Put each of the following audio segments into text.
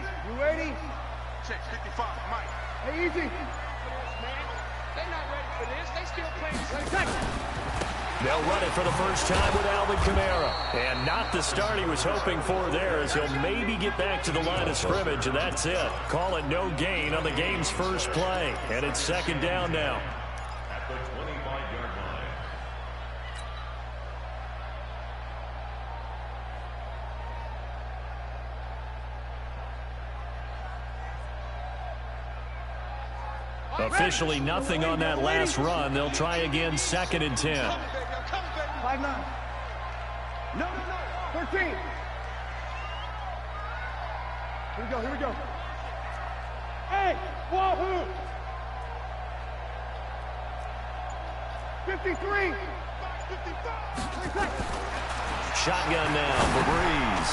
You ready? Check 55, Mike. Hey, easy. They're not ready for this. They still playing. They'll run it for the first time with Alvin Kamara. And not the start he was hoping for there, as he'll maybe get back to the line of scrimmage, and that's it. Call it no gain on the game's first play. And it's second down now. At the 25-yard line. Officially nothing on that last run. They'll try again, second and 10. 5-9. No. 13. Here we go. Hey, wahoo! 53. Shotgun now for Breeze.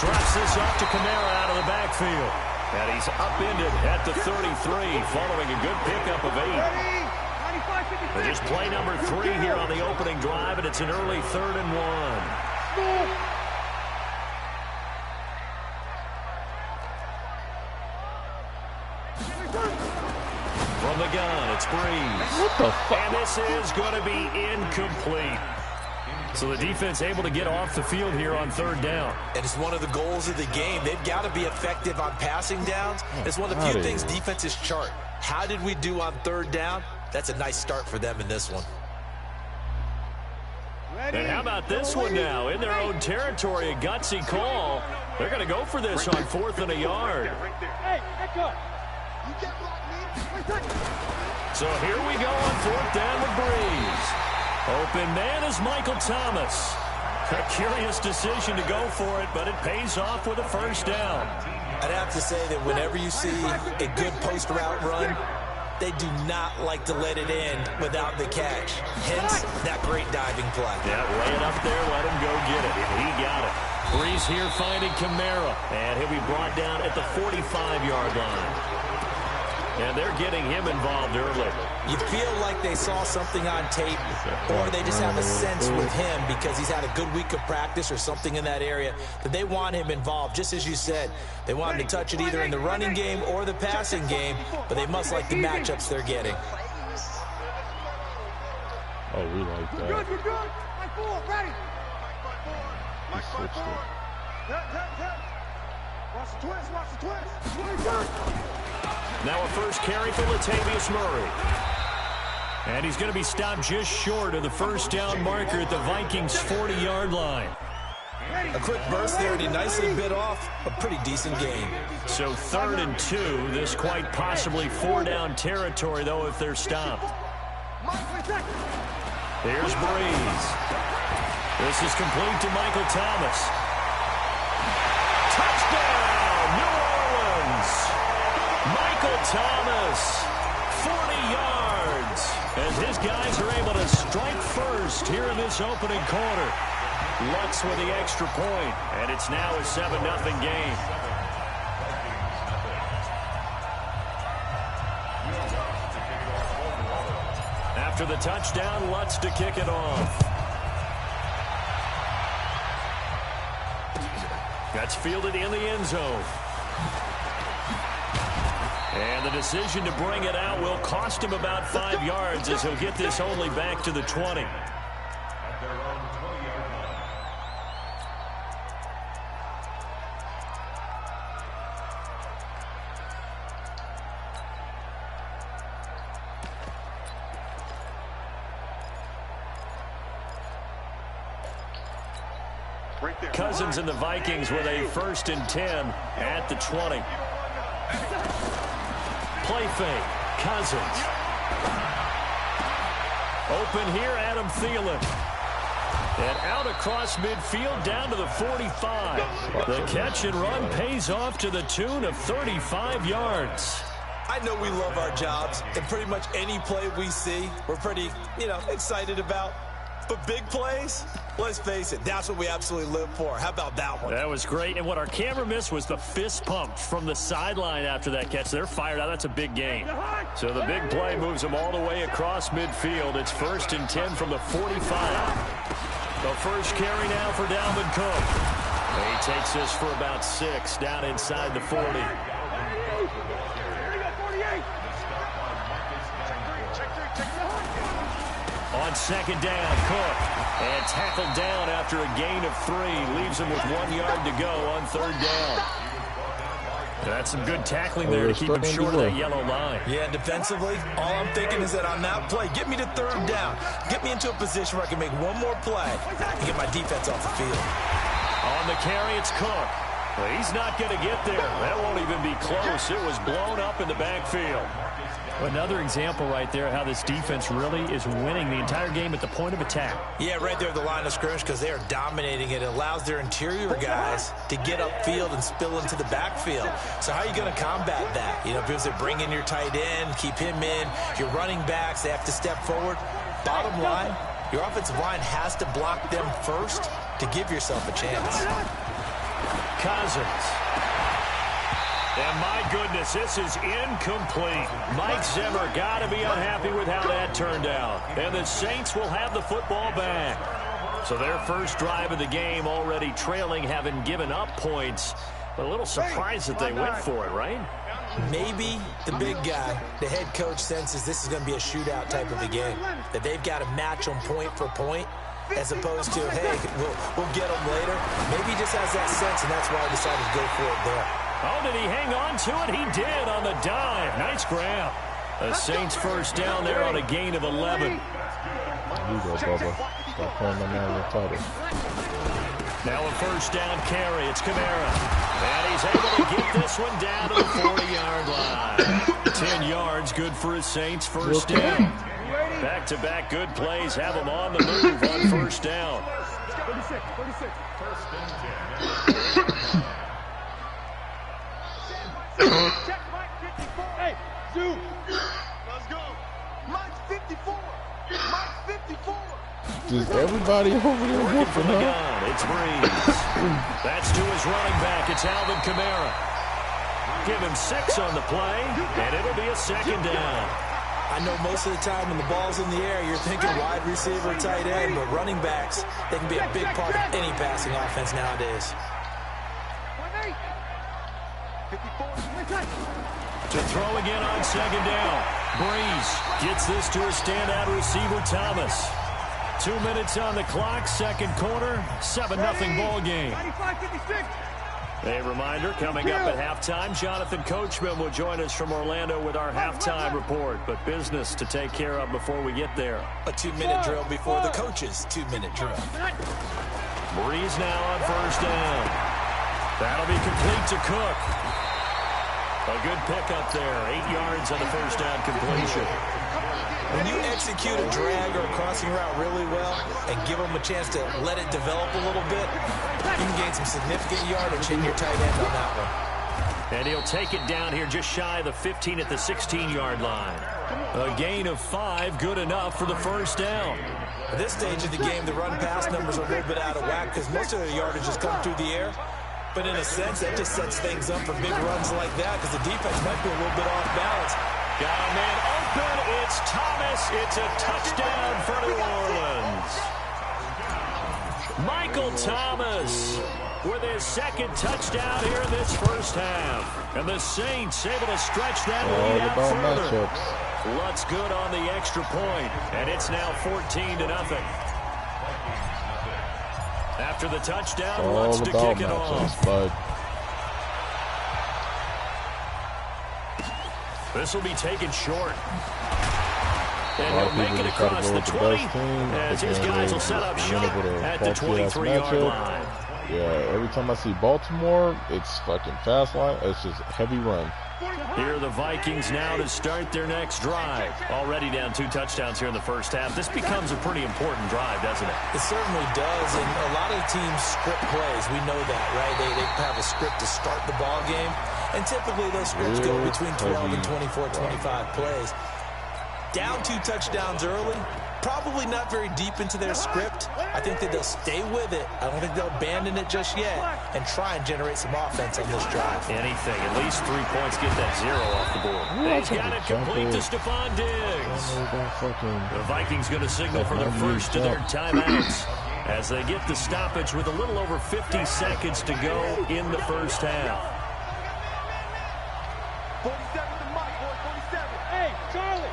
Drops this off to Kamara out of the backfield. And he's upended at the 33 following a good pickup of 8. But just play number 3 here on the opening drive, and it's an early 3rd and 1. From the gun, it's Breeze. What the fuck? And this is going to be incomplete. So the defense able to get off the field here on 3rd down. And it's one of the goals of the game. They've got to be effective on passing downs. It's one of the few things defenses chart. How did we do on 3rd down? That's a nice start for them in this one. And how about this one now? In their own territory, a gutsy call. They're going to go for this on 4th and a yard. Hey, echo. You get blocked, me. So here we go on 4th down with Breeze. Open man is Michael Thomas. A curious decision to go for it, but it pays off with a first down. I'd have to say that whenever you see a good post route run, they do not like to let it in without the catch. Hence, that great diving play. Yeah, lay it up there, let him go get it. And he got it. Breeze here finding Kamara. And he'll be brought down at the 45-yard line. And they're getting him involved early. You feel like they saw something on tape, or they just have a sense with him because he's had a good week of practice or something in that area that they want him involved. Just as you said, they want him to touch it either in the running game or the passing game, but they must like the matchups they're getting. Oh, we like that. You're good. Mike 4, ready. He switched it. Watch the twist. Now a first carry for Latavius Murray. And he's going to be stopped just short of the first down marker at the Vikings' 40-yard line. A quick burst there, and he nicely bit off a pretty decent game. So 3rd and 2. This quite possibly 4-down territory, though, if they're stopped. Here's Breeze. This is complete to Michael Thomas. Touchdown, New Orleans! Michael Thomas, 40 yards. And his guys are able to strike first here in this opening quarter. Lutz with the extra point, and it's now a 7-0 game. After the touchdown, Lutz to kick it off. That's fielded in the end zone. And the decision to bring it out will cost him about 5 yards as he'll get this only back to the 20. At their own 20-yard line. Cousins and the Vikings with a 1st and 10 at the 20. Play fake. Cousins. Open here, Adam Thielen. And out across midfield down to the 45. The catch and run pays off to the tune of 35 yards. I know we love our jobs, and pretty much any play we see, we're pretty, excited about. But big plays, let's face it, that's what we absolutely live for. How about that one? That was great. And what our camera missed was the fist pump from the sideline after that catch. They're fired out. That's a big gain. So the big play moves them all the way across midfield. It's 1st and 10 from the 45. The first carry now for Dalvin Cook. He takes this for about 6 down inside the 40. On second down, Cook. And tackled down after a gain of 3. Leaves him with 1 yard to go on third down. That's some good tackling there to keep him short of that yellow line. Yeah, defensively, all I'm thinking is that on that play, get me to third down. Get me into a position where I can make one more play and get my defense off the field. On the carry, it's Cook. Well, he's not going to get there. That won't even be close. It was blown up in the backfield. Another example right there how this defense really is winning the entire game at the point of attack. Yeah, right there at the line of scrimmage because they are dominating it. It allows their interior guys to get upfield and spill into the backfield. So how are you going to combat that? You know, because they bring in your tight end, keep him in. Your running backs, they have to step forward. Bottom line, your offensive line has to block them first to give yourself a chance. Cousins. And my goodness, this is incomplete. Mike Zimmer got to be unhappy with how that turned out. And the Saints will have the football back. So their first drive of the game already trailing, having given up points. But a little surprised that they went for it, right? Maybe the big guy, the head coach, senses this is going to be a shootout type of a game. That they've got to match them point for point as opposed to, hey, we'll get them later. Maybe he just has that sense, and that's why I decided to go for it there. Oh, did he hang on to it? He did on the dive. Nice grab. The Saints first down there on a gain of 11. You go, Bubba. Stop playing my man retarded. Now a first down carry. It's Kamara. And he's able to get this one down to the 40-yard line. 10 yards, good for his Saints first down. Back-to-back good plays have them on the move on first down. 36. Check Mike 54. Hey, Zoo. Let's go. Mike's 54. Mike's 54. Just everybody over there Working from whooping, the huh? gun. It's Breeze. That's to his running back. It's Alvin Kamara. Give him 6 on the play, and it'll be a second down. I know most of the time when the ball's in the air, you're thinking wide receiver, tight end, but running backs, they can be a big part of any passing offense nowadays. To throw again on second down. Breeze gets this to a standout receiver, Thomas. 2 minutes on the clock, second quarter, 7-0 ball game. 95-56. A reminder, coming up at halftime, Jonathan Coachman will join us from Orlando with our halftime report, but business to take care of before we get there. A 2-minute drill before the coach's 2-minute drill. Breeze now on first down. That'll be complete to Cook. A good pickup there, 8 yards on the first down completion. When you execute a drag or a crossing route really well and give them a chance to let it develop a little bit, you can gain some significant yardage in your tight end on that one. And he'll take it down here just shy of the 15 at the 16-yard line. A gain of 5, good enough for the first down. At this stage of the game, the run-pass numbers are a little bit out of whack because most of the yardage has come through the air. But in a sense, that just sets things up for big runs like that because the defense might be a little bit off balance. Got a man open. It's Thomas. It's a touchdown for New Orleans. Michael Thomas with his second touchdown here in this first half. And the Saints able to stretch that lead out further. Lutz good on the extra point, and it's now 14-0. After the touchdown, Lutz to kick it off. Bud. This will be taken short. And he'll make it across the 20 as his guys will set up shop at the 23-yard line. Yeah, every time I see Baltimore, it's fucking fast line. It's just heavy run. Here are the Vikings now to start their next drive. Already down 2 touchdowns here in the first half. This becomes a pretty important drive, doesn't it? It certainly does, and a lot of teams script plays. We know that, right? They have a script to start the ball game, and typically those scripts go between 12 and 24, 25 plays. Down 2 touchdowns early, probably not very deep into their script. I think that they'll stay with it. I don't think they'll abandon it just yet and try and generate some offense on this drive. Anything, at least 3 points, get that 0 off the board. He's got it complete to Stephon Diggs. The Vikings going to signal for their first of their timeouts. as they get the stoppage with a little over 50 seconds to go in the first half. 47 to Mike, boy, 47. Hey, Charlie.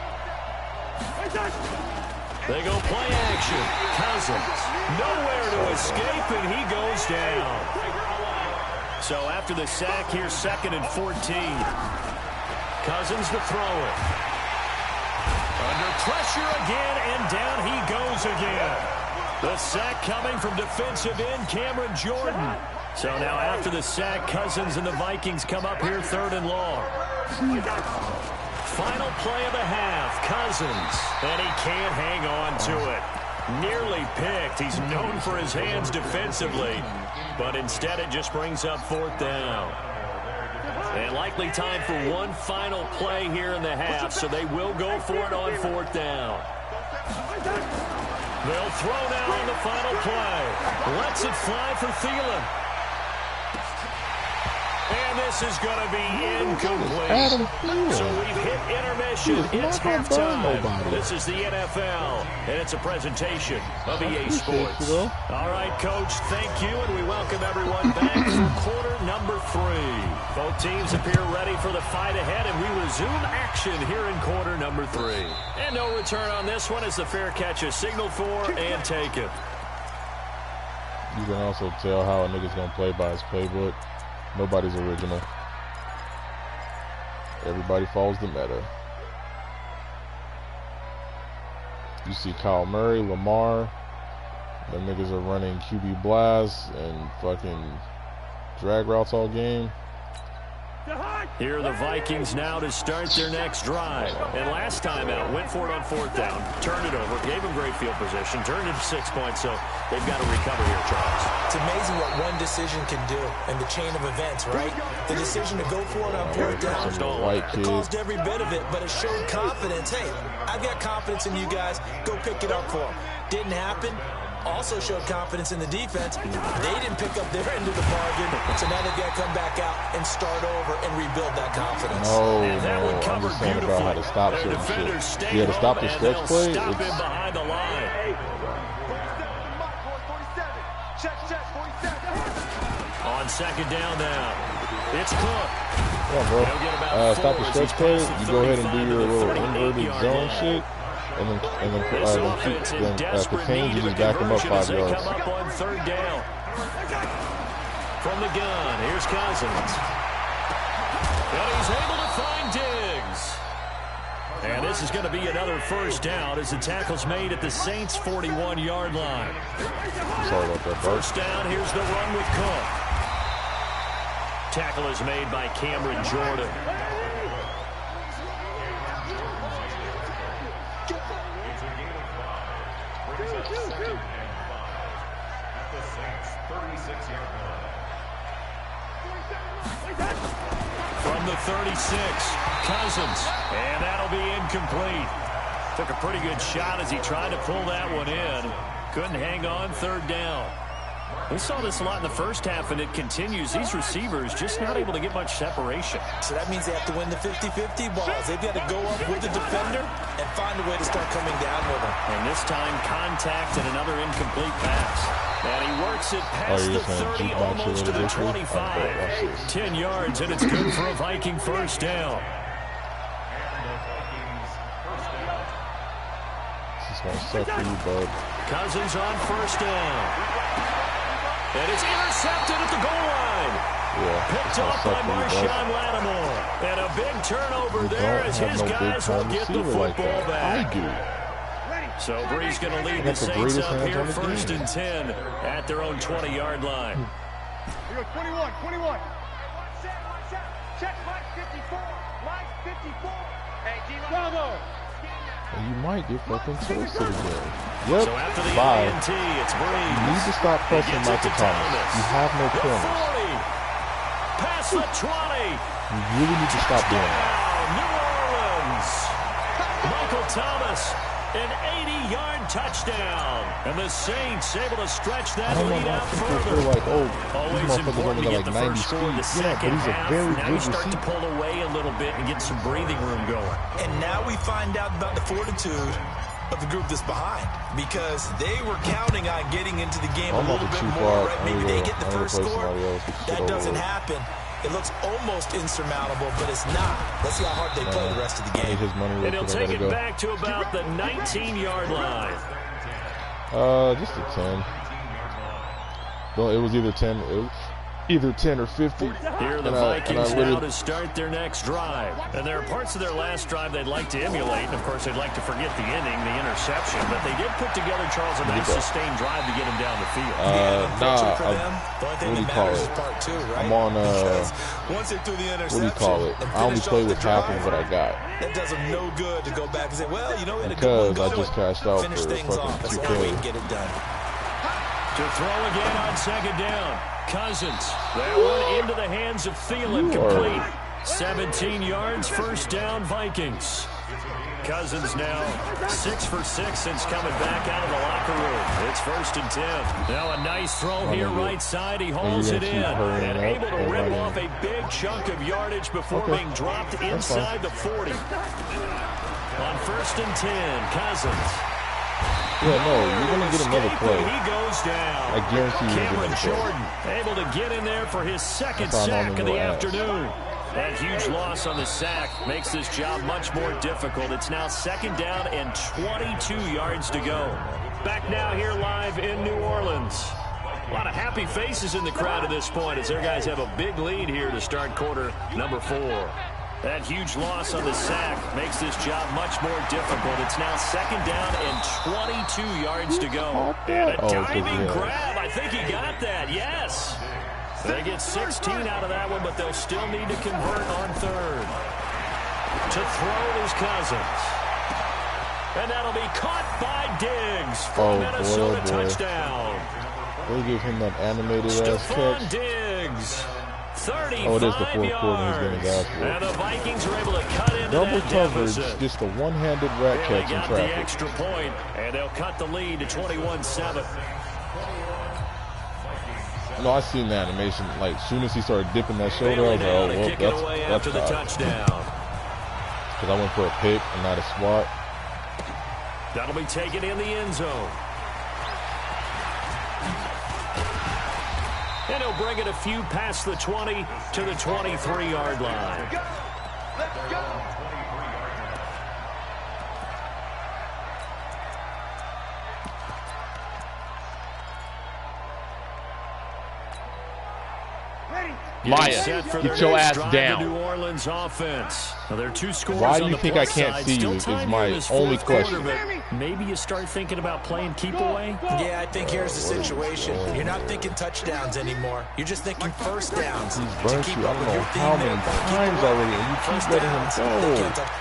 They go play action. Cousins, nowhere to escape, and he goes down. So after the sack, here's 2nd and 14. Cousins to throw it. Under pressure again, and down he goes again. The sack coming from defensive end Cameron Jordan. So now after the sack, Cousins and the Vikings come up here 3rd and long. Final play of the half, Cousins, and he can't hang on to it. Nearly picked. He's known for his hands defensively, but instead it just brings up 4th down. And likely time for one final play here in the half, so they will go for it on 4th down. They'll throw now on the final play. Lets it fly for Thielen. And this is going to be incomplete. So we've hit intermission. It's halftime. This is the NFL, and it's a presentation of EA Sports. All right, Coach, thank you, and we welcome everyone back for quarter number 3. Both teams appear ready for the fight ahead, and we resume action here in quarter number 3. And no return on this one as the fair catch is signaled for and taken. You can also tell how a nigga's going to play by his playbook. Nobody's original. Everybody follows the meta. You see Kyle Murray, Lamar. Them niggas are running QB blasts and fucking drag routes all game. Here are the Vikings now to start their next drive. And last time out, went for it on 4th down, turned it over, gave them great field position, turned it to 6 points, so they've got to recover here, Charles. It's amazing what one decision can do in the chain of events, right? The decision to go for it on 4th down, it caused every bit of it, but it showed confidence. Hey, I've got confidence in you guys. Go pick it up for them. Didn't happen. Also showed confidence in the defense. They didn't pick up their end of the bargain, so now they've got to come back out and start over and rebuild that confidence. No, I'm just saying about how to stop certain shit. You had to stop the stretch play. Stop him behind the line. 47. On 2nd down now, it's Cook. Yeah, bro. Stop the stretch play. You go ahead and do your little inverted zone shit. And then contain, you just back them up 5 yards. Come up on 3rd down. From the gun, here's Cousins. And he's able to find Diggs. And this is going to be another 1st down as the tackle's made at the Saints' 41-yard line. Sorry about that, bro. 1st down, here's the run with Cook. Tackle is made by Cameron Jordan. From the 36, Cousins, and that'll be incomplete. Took a pretty good shot as he tried to pull that one in. Couldn't hang on 3rd down. We saw this a lot in the first half, and it continues. These receivers just not able to get much separation. So that means they have to win the 50-50 balls. They've got to go up with the defender and find a way to start coming down with them. And this time, contact and another incomplete pass. And he works it past the 30, almost to the 25. 10 yards, and it's good for a Viking 1st down. This is going to suck for you, bud. Cousins on 1st down. And it's intercepted at the goal line. Yeah, picked off by Marshawn Lattimore. And a big turnover there as his guys will get the football back. I do. So Brees going to lead the Saints up here 1st and 10 at their own 20-yard line. We go 21. Check Mike 54. Mike 54. Hey, Bravo. And you might get fucking toasted again. Yep. So after the bye. INT, it's Brees. You need to stop pressing Michael Thomas. You have no corners. Past the 20. You really need to stop doing that. New Orleans. Michael Thomas, an 80-yard touchdown. And the Saints able to stretch that lead out further. Feel like, oh, always important to get the first score in the second half. Now you start to receiver. pull away a little bit and get some breathing room going. And now we find out about the fortitude of the group that's behind, because they were counting on getting into the game a little bit more, far. right? Maybe they get the first score. That doesn't over. happen. It looks almost insurmountable, but it's not. Let's see how hard they play the rest of the game. His money and he'll take it back to about the 19-yard line. Just a 10. No, it was either 10. It was either 10 or 50. Here are the Vikings now to start their next drive. And there are parts of their last drive they'd like to emulate. And, of course, they'd like to forget the inning, the interception. But they did put together, Charles, a nice sustained drive to get him down the field. What do you call it? I'm on, once they threw the interception, what do you call it? I only play with half of what I got. That does them no good to go back and say, well, you know, we had a because good one I just cashed out for fucking 2K. Get it done. To throw again on second down. Cousins. That one into the hands of Thielen, complete. 17 yards, first down, Vikings. Cousins now 6 for 6 since coming back out of the locker room. It's 1st and 10. Now a nice throw here right side. He hauls it in and able to rip off a big chunk of yardage before being dropped inside the 40. On 1st and 10, Cousins. Yeah, no, you're going to get another play. He goes down. I guarantee you Cameron Jordan able to get in there for his second sack of the afternoon. That huge loss on the sack makes this job much more difficult. It's now 2nd down and 22 yards to go. Back now here live in New Orleans. A lot of happy faces in the crowd at this point as their guys have a big lead here to start quarter number 4. That huge loss on the sack makes this job much more difficult. It's now 2nd down and 22 yards to go. And a diving grab. I think he got that. Yes. They get 16 out of that one, but they'll still need to convert on 3rd. To throw is Cousins. And that'll be caught by Diggs for Minnesota touchdown. They give him that animated-ass catch. Diggs. 35 it is the 4th quarter. He's getting his ass whooped. And the Vikings are able to cut into double that coverage, deficit. just a one-handed rat catch in traffic. The extra point, and they'll cut the lead to 21-7. No, I seen the animation. Like, as soon as he started dipping that shoulder, I was like, oh, well, that's the touchdown. Because I went for a pick and not a swat. That'll be taken in the end zone. And he'll bring it a few past the 20 to the 23-yard line. Let's go. Maya, get your ass down. New Orleans offense. Now, there are 2 scores. Why do you think I can't see you is my only question. Maybe you start thinking about playing keep away? Yeah, I think here's the situation. You're not thinking touchdowns anymore. You're just thinking first downs. He's burnt you, I don't know how many times already, and you keep letting him go.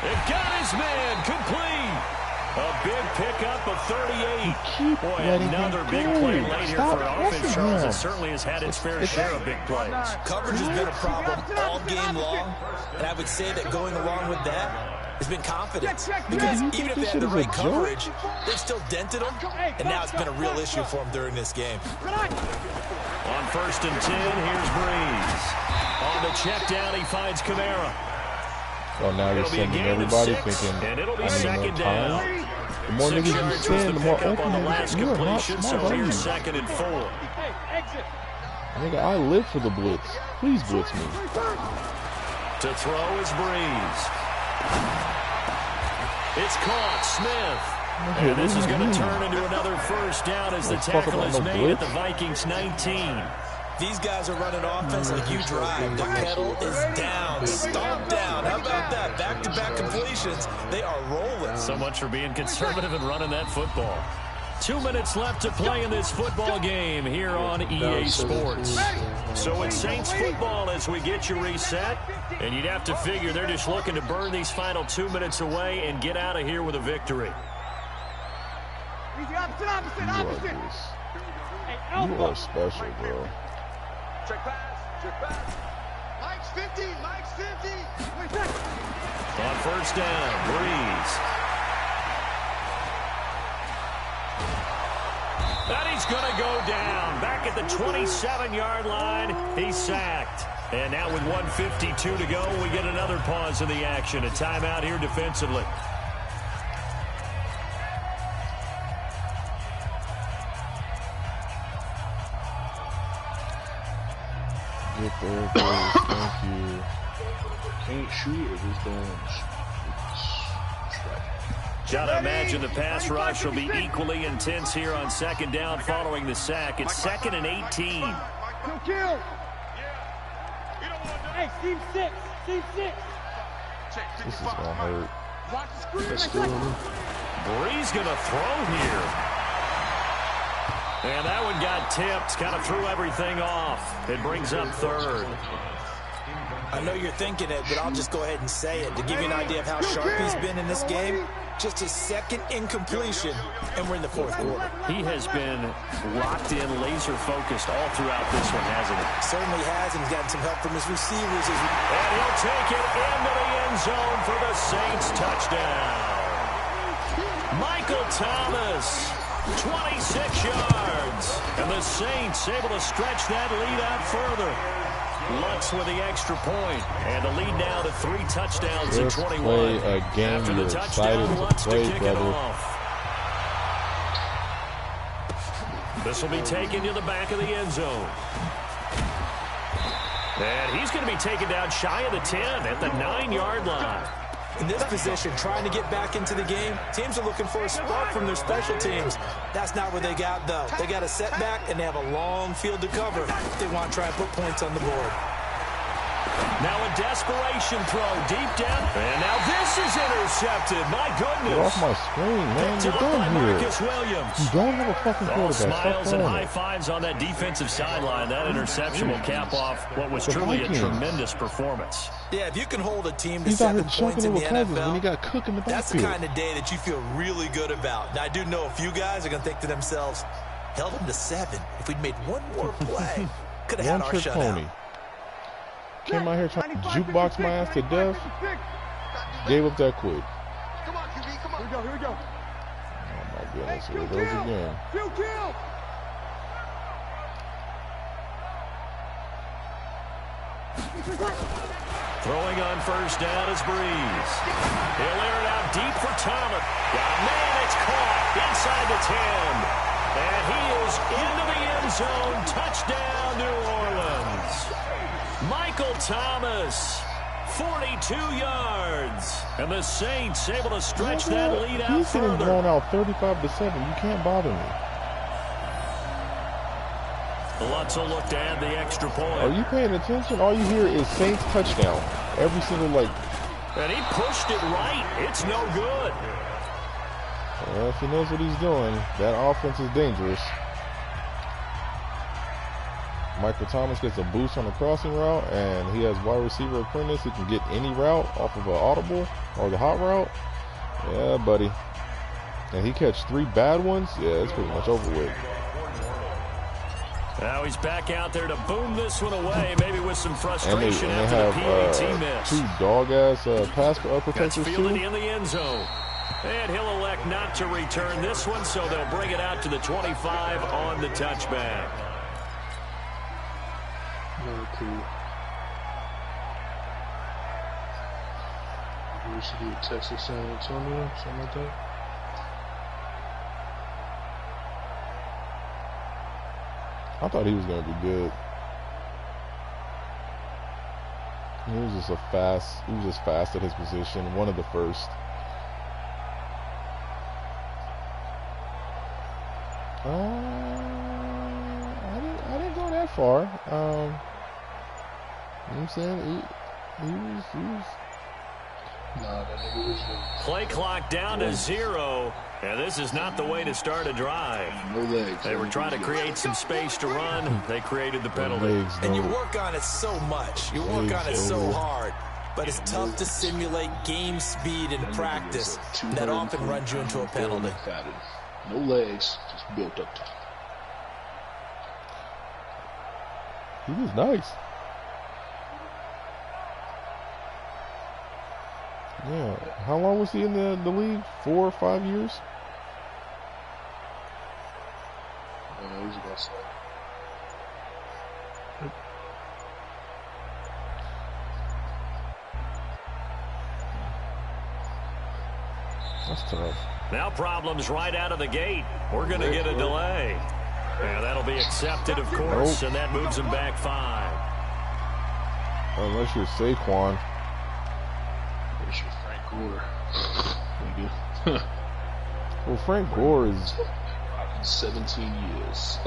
It got his man complete. A big pickup of 38. Boy, another big play late here for offense, Charles. It certainly has had its fair share of big plays. Coverage has been a problem all game long, and I would say that going along with that has been confidence. Because even if they had the right coverage, they've still dented them, and now it's been a real issue for them during this game. On 1st and 10, here's Breeze. On the check down, he finds Kamara. So now you're sending everybody thinking, and it'll be I need more time. The more niggas you send, the more open you are. Not smart, are you? 2nd and 4. Nigga, I live for the blitz. Please blitz me. To throw is Breeze. It's caught. Smith. And this is going to turn into another first down as the tackle is made at the Vikings 19. These guys are running offense like you drive. The pedal is down, stomp down. How about that? Back-to-back completions. They are rolling. So much for being conservative and running that football. 2 minutes left to play in this football game here on EA Sports. So it's Saints football as we get you reset. And you'd have to figure they're just looking to burn these final 2 minutes away and get out of here with a victory. You are special, bro. Check pass. Check pass. Mike's 50. Mike's 50. On 1st down, Breeze. And he's going to go down. Back at the 27-yard line, he's sacked. And now with 1:52 to go, we get another pause in the action. A timeout here defensively. Thank you. Can't shoot or just don't. Gotta imagine the pass rush will be equally intense here on second down following the sack. It's 2nd and 18. Kill. Hey, team 6. Team 6. This is gonna hurt. Watch the screen. That's still on. Brees gonna throw here. And that one got tipped. Kind of threw everything off. It brings up 3rd. I know you're thinking it, but I'll just go ahead and say it. To give you an idea of how sharp he's been in this game, just his 2nd incompletion, and we're in the 4th quarter. He has been locked in, laser-focused all throughout this one, hasn't he? Certainly has, and he's gotten some help from his receivers. And he'll take it into the end zone for the Saints touchdown. Michael Thomas, 26 yards. And the Saints able to stretch that lead out further. Lutz with the extra point, and the lead now to 3 touchdowns in 21. Play a game After the you're touchdown, excited Lutz to play, to kick brother. it off. This will be taken to the back of the end zone. And he's going to be taken down shy of the 10 at the 9-yard line. In this position, trying to get back into the game, teams are looking for a spark from their special teams. That's not what they got, though. They got a setback, and they have a long field to cover if they want to try and put points on the board. Now a desperation throw deep down. And now this is intercepted. My goodness. Get off my screen, man. You're done here. You don't have a fucking quarterback. Smiles and high fives on that defensive sideline. That interception will cap off what was truly a tremendous performance. Yeah, if you can hold a team to 7 points in the NFL, when he got Cook in the that's the kind of day that you feel really good about. Now, I do know a few guys are going to think to themselves, held him to 7. If we'd made one more play, could have had our shutout. Came out here trying to jukebox my ass to death. Gave up that quick. Come on, QB, come on. Here we go. Oh my goodness, here it goes again. Kill. Throwing on first down is Brees. He'll air it out deep for Thomas. Man, it's caught inside the 10. And he is into the end zone. Touchdown, New Orleans. Michael Thomas, 42 yards. And the Saints able to stretch that lead out He's getting further. blown out 35-7. You can't bother me. Lutz will look to add the extra point. Are you paying attention? All you hear is Saints touchdown. Every single, like... And he pushed it right. It's no good. Well, if he knows what he's doing, that offense is dangerous. Michael Thomas gets a boost on the crossing route, and he has wide receiver apprentice who can get any route off of an audible or the hot route. Yeah, buddy. And he catch 3 bad ones. Yeah, it's pretty much over with. Now he's back out there to boom this one away, maybe with some frustration and after they the PAT miss. 2 dog-ass pass protectors, That's fielded too. in the end zone. And he'll elect not to return this one, so they'll bring it out to the 25 on the touchback. Very cool. University of Texas, San Antonio, something like that. I thought he was going to be good. He was just fast at his position, one of the first. I didn't go that far. You know what I'm saying? He was Nah, that nigga was good. Play clock down to 0, and this is not the way to start a drive. No legs. They were trying to create some space to run. They created the penalty. And you work on it so much. You work on it so hard. But it's tough to simulate game speed in practice. That often runs you into a penalty. No legs, just built up top. He was nice. Yeah. How long was he in the league? 4 or 5 years? He was about 7. That's tough. Now problems right out of the gate. We're going to get a delay. And that'll be accepted, of course, and that moves him back 5. Unless you're Saquon. Unless you're Frank Gore. Nigga. Well, Frank Gore is 17 years.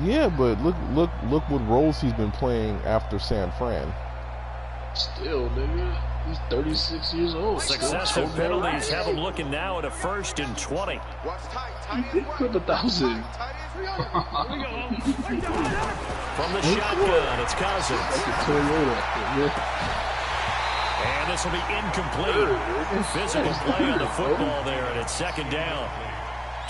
Yeah, but look what roles he's been playing after San Fran. Still, nigga, he's 36 years old. Successive penalties have him looking now at a 1st and 20. He did put 1,000. From the shotgun, it's Cousins. That's a Toyota. And this will be incomplete. Physical play on the football there, and it's 2nd down.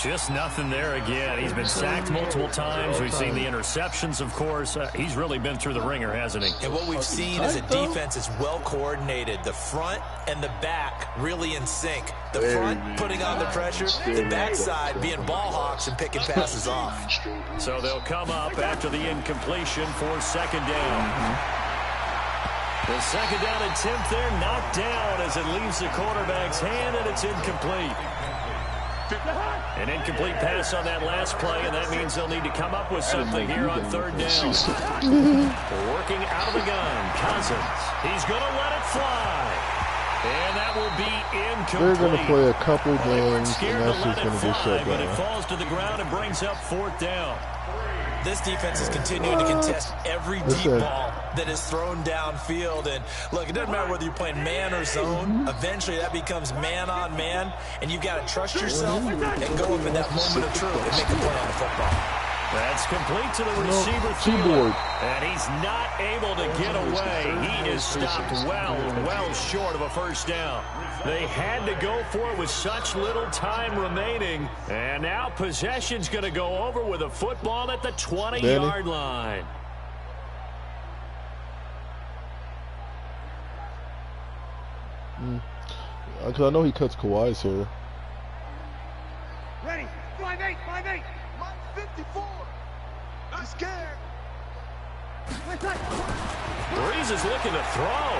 Just nothing there again. He's been sacked multiple times. We've seen the interceptions, of course. He's really been through the ringer, hasn't he? And what we've seen is a defense is well coordinated. The front and the back really in sync. The front putting on the pressure, the backside being ball hawks and picking passes off. So they'll come up after the incompletion for 2nd down. The 2nd down attempt there knocked down as it leaves the quarterback's hand, and it's incomplete. An incomplete pass on that last play, and that means they'll need to come up with something here on 3rd down. Working out of the gun, Cousins. He's going to let it fly. And that will be incomplete. They're going to play a couple games, and that's just going to get shut But it down. falls to the ground and brings up 4th down. This defense is continuing to contest every deep ball that is thrown downfield. And look, it doesn't matter whether you're playing man or zone. Eventually, that becomes man on man, and you've got to trust yourself and go up in that moment of truth and make a play on the football. That's complete to the receiver field, and he's not able to get away. He is stopped well short of a 1st down. They had to go for it with such little time remaining, and now possession's going to go over with a football at the 20-yard line. Because I know he cuts Kawhi's hair. Ready. 5-8, 5-8. 54. He's scared. Breeze is looking to throw.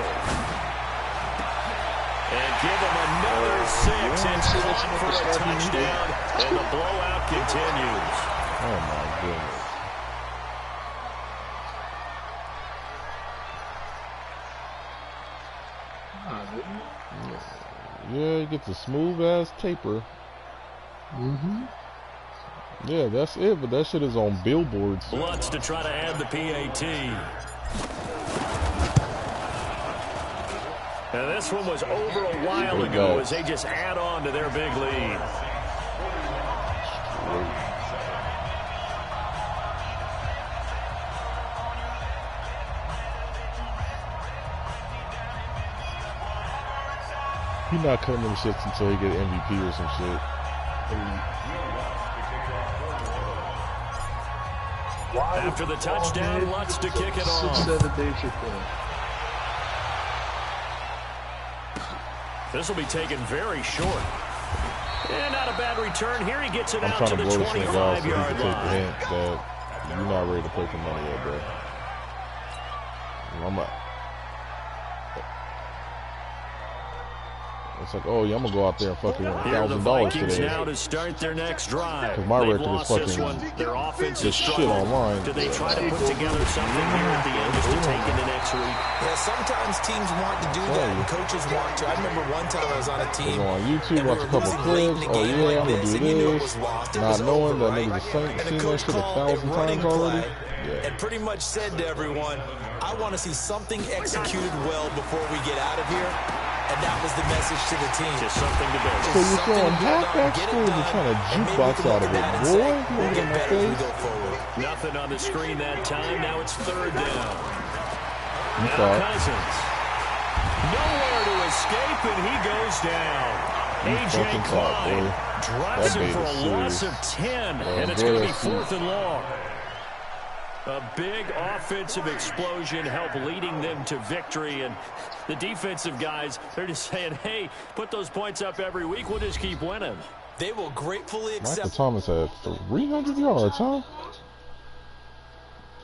And give him another 6. And caught for a touchdown. And the blowout continues. Oh, my goodness. Yeah, he gets a smooth-ass taper. Yeah, that's it, but that shit is on billboards. Lutz to try to add the PAT. Now this one was over a while ago as they just add on to their big lead. He's not cutting them shits until he get MVP or some shit. After the touchdown, Lutz to kick it off. 6-7 days ago. This will be taken very short. And not a bad return here. He gets it I'm out trying to to the blow this nigga out so he can 25-yard take the line. hint that you're not ready to play for money yet, bro. It's like, oh yeah, I'm gonna go out there and fucking win Here are the $1,000 Vikings today. now to start their next drive. Because my They've record is lost this fucking one. Their offense is this shit struggling. online. Do they try to put together something here at the end just to take into next week? Yeah, sometimes teams want to do that, and coaches want to. I remember one time I was on a team. Go on YouTube, and we watch a were couple losing late in clips. the Oh game yeah, like I'm gonna this, do and you knew it this. was lost. It Not was knowing over, that right? niggas And the seen that coach shit called 1,000 a running times already. play Yeah. and pretty much said to everyone, I want to see something executed well before we get out of here. And that was the message to the team. Just something to build. So you're throwing halfback screens and trying to jukebox out of it. Boy, you We'll get get in my better as we face. go forward. Nothing on the screen that time. Now it's 3rd down. You Now thought. Cousins. Nowhere to escape, and he goes down. A.J. fucking thought, Klein boy. drops That him for bait is a loss serious. of 10, Oh, and it's boy, going to be that's 4th and long. A big offensive explosion helped leading them to victory, and the defensive guys, they're just saying, hey, put those points up every week, we'll just keep winning. They will gratefully Michael accept. Thomas had 300 yards, huh?